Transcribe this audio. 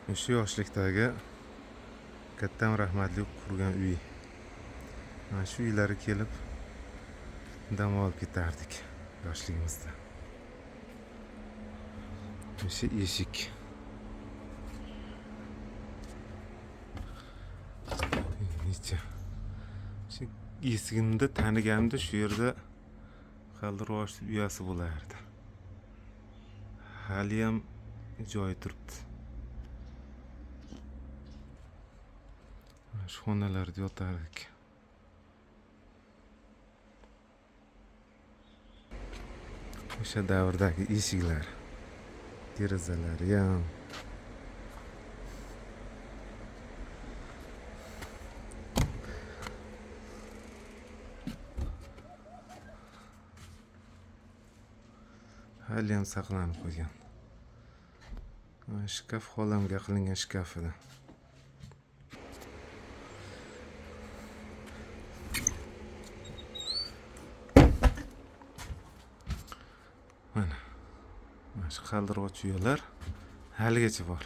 O'sha yoshlikdagi katta rahmatli qurgan uy. Mana shu uylarga kelib dam olib ketardik yoshligimizda. O'sha eshik. Necha. Shu eshigimda taniganimda shu yerda qaldiroq uyasi bo'lardi. Haliyam joyi turibdi. Shu xonalarda yotardik. O'sha davrdagi eshiklar, derazalari ham haliyam saqlanib qolgan. Shkaf xolamga qilingan shkaf edi. Mana shu qaldiroq yo'llar haligacha bor.